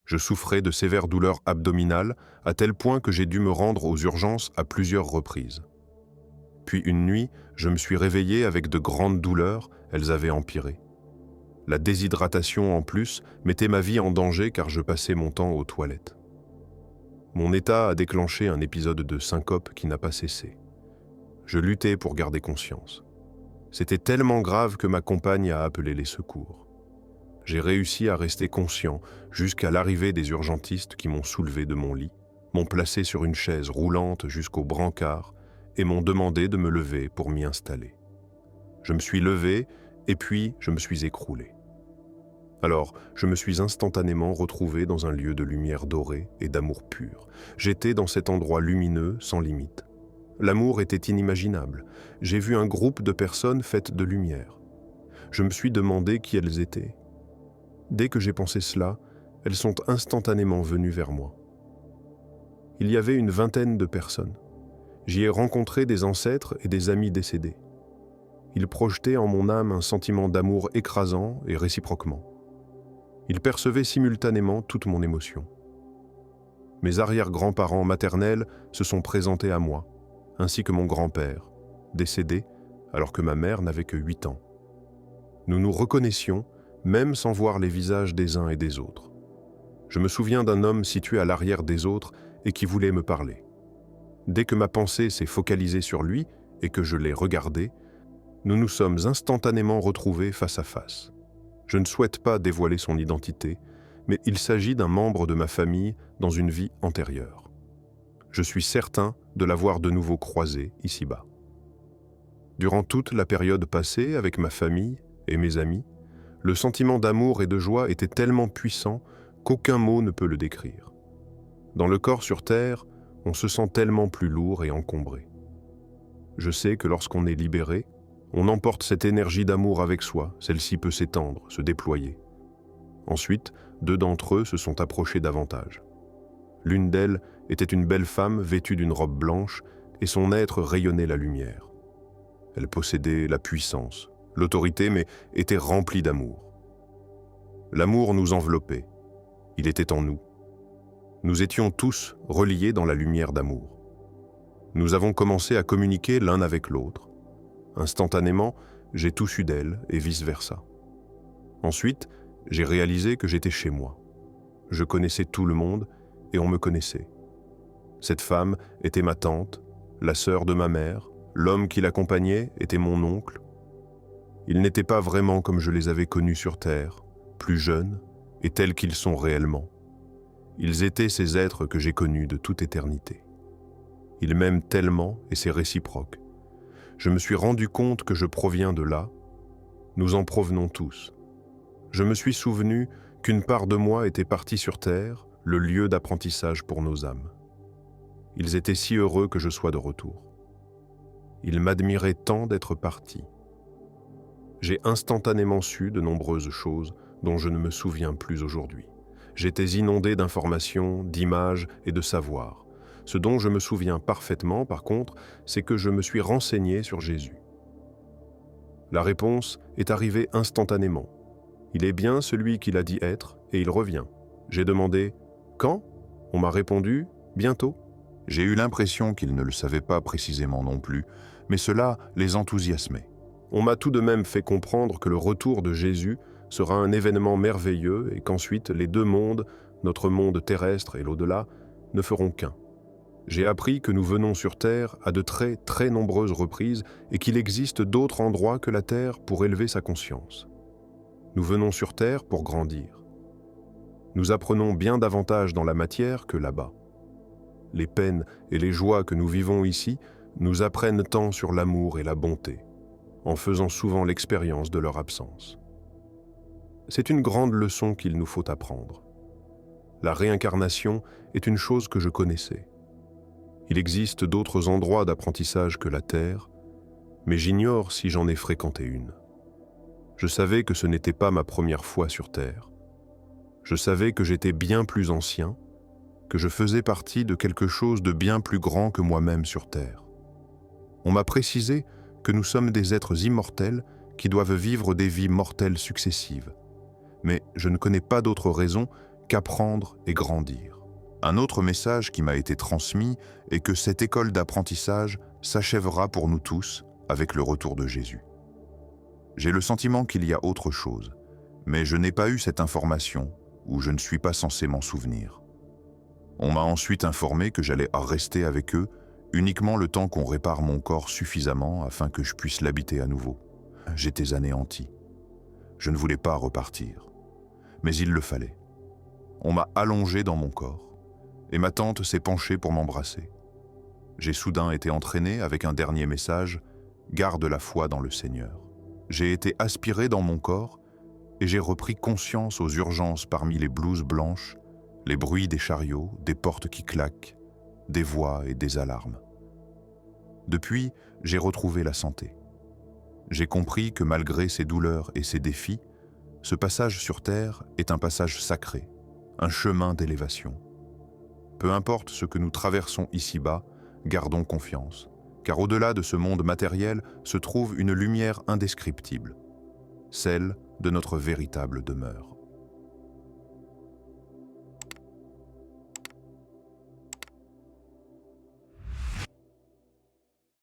Je souffrais de sévères douleurs abdominales, à tel point que j'ai dû me rendre aux urgences à plusieurs reprises. Puis une nuit, je me suis réveillé avec de grandes douleurs, elles avaient empiré. La déshydratation en plus mettait ma vie en danger car je passais mon temps aux toilettes. Mon état a déclenché un épisode de syncope qui n'a pas cessé. Je luttais pour garder conscience. C'était tellement grave que ma compagne a appelé les secours. J'ai réussi à rester conscient jusqu'à l'arrivée des urgentistes qui m'ont soulevé de mon lit, m'ont placé sur une chaise roulante jusqu'au brancard et m'ont demandé de me lever pour m'y installer. Je me suis levé et puis je me suis écroulé. Alors, je me suis instantanément retrouvé dans un lieu de lumière dorée et d'amour pur. J'étais dans cet endroit lumineux, sans limite. L'amour était inimaginable. J'ai vu un groupe de personnes faites de lumière. Je me suis demandé qui elles étaient. Dès que j'ai pensé cela, elles sont instantanément venues vers moi. Il y avait une vingtaine de personnes. J'y ai rencontré des ancêtres et des amis décédés. Ils projetaient en mon âme un sentiment d'amour écrasant et réciproquement. Ils percevaient simultanément toute mon émotion. Mes arrière-grands-parents maternels se sont présentés à moi, ainsi que mon grand-père, décédé alors que ma mère n'avait que 8 ans. Nous nous reconnaissions, même sans voir les visages des uns et des autres. Je me souviens d'un homme situé à l'arrière des autres et qui voulait me parler. Dès que ma pensée s'est focalisée sur lui et que je l'ai regardé, nous nous sommes instantanément retrouvés face à face. Je ne souhaite pas dévoiler son identité, mais il s'agit d'un membre de ma famille dans une vie antérieure. Je suis certain de l'avoir de nouveau croisé ici-bas. Durant toute la période passée avec ma famille et mes amis, le sentiment d'amour et de joie était tellement puissant qu'aucun mot ne peut le décrire. Dans le corps sur terre, on se sent tellement plus lourd et encombré. Je sais que lorsqu'on est libéré, on emporte cette énergie d'amour avec soi, celle-ci peut s'étendre, se déployer. Ensuite, 2 d'entre eux se sont approchés davantage. L'une d'elles était une belle femme vêtue d'une robe blanche et son être rayonnait la lumière. Elle possédait la puissance, l'autorité, mais était remplie d'amour. L'amour nous enveloppait, il était en nous. Nous étions tous reliés dans la lumière d'amour. Nous avons commencé à communiquer l'un avec l'autre. Instantanément, j'ai tout su d'elle et vice-versa. Ensuite, j'ai réalisé que j'étais chez moi. Je connaissais tout le monde et on me connaissait. Cette femme était ma tante, la sœur de ma mère, l'homme qui l'accompagnait était mon oncle. Ils n'étaient pas vraiment comme je les avais connus sur terre, plus jeunes et tels qu'ils sont réellement. Ils étaient ces êtres que j'ai connus de toute éternité. Ils m'aiment tellement et c'est réciproque. Je me suis rendu compte que je proviens de là. Nous en provenons tous. Je me suis souvenu qu'une part de moi était partie sur terre, le lieu d'apprentissage pour nos âmes. Ils étaient si heureux que je sois de retour. Ils m'admiraient tant d'être partis. J'ai instantanément su de nombreuses choses dont je ne me souviens plus aujourd'hui. J'étais inondé d'informations, d'images et de savoirs. Ce dont je me souviens parfaitement, par contre, c'est que je me suis renseigné sur Jésus. La réponse est arrivée instantanément. Il est bien celui qu'il a dit être et il revient. J'ai demandé « Quand ?» On m'a répondu « Bientôt ». J'ai eu l'impression qu'ils ne le savaient pas précisément non plus, mais cela les enthousiasmait. On m'a tout de même fait comprendre que le retour de Jésus sera un événement merveilleux et qu'ensuite les 2 mondes, notre monde terrestre et l'au-delà, ne feront qu'un. J'ai appris que nous venons sur Terre à de très, très nombreuses reprises et qu'il existe d'autres endroits que la Terre pour élever sa conscience. Nous venons sur Terre pour grandir. Nous apprenons bien davantage dans la matière que là-bas. Les peines et les joies que nous vivons ici nous apprennent tant sur l'amour et la bonté, en faisant souvent l'expérience de leur absence. C'est une grande leçon qu'il nous faut apprendre. La réincarnation est une chose que je connaissais. Il existe d'autres endroits d'apprentissage que la Terre, mais j'ignore si j'en ai fréquenté une. Je savais que ce n'était pas ma première fois sur Terre. Je savais que j'étais bien plus ancien, que je faisais partie de quelque chose de bien plus grand que moi-même sur Terre. On m'a précisé que nous sommes des êtres immortels qui doivent vivre des vies mortelles successives. Mais je ne connais pas d'autre raison qu'apprendre et grandir. Un autre message qui m'a été transmis est que cette école d'apprentissage s'achèvera pour nous tous avec le retour de Jésus. J'ai le sentiment qu'il y a autre chose, mais je n'ai pas eu cette information ou je ne suis pas censé m'en souvenir. On m'a ensuite informé que j'allais rester avec eux uniquement le temps qu'on répare mon corps suffisamment afin que je puisse l'habiter à nouveau. J'étais anéanti. Je ne voulais pas repartir. Mais il le fallait. On m'a allongé dans mon corps et ma tante s'est penchée pour m'embrasser. J'ai soudain été entraîné avec un dernier message « Garde la foi dans le Seigneur ». J'ai été aspiré dans mon corps et j'ai repris conscience aux urgences parmi les blouses blanches, les bruits des chariots, des portes qui claquent, des voix et des alarmes. Depuis, j'ai retrouvé la santé. J'ai compris que malgré ces douleurs et ces défis, ce passage sur terre est un passage sacré, un chemin d'élévation. Peu importe ce que nous traversons ici-bas, gardons confiance, car au-delà de ce monde matériel se trouve une lumière indescriptible, celle de notre véritable demeure.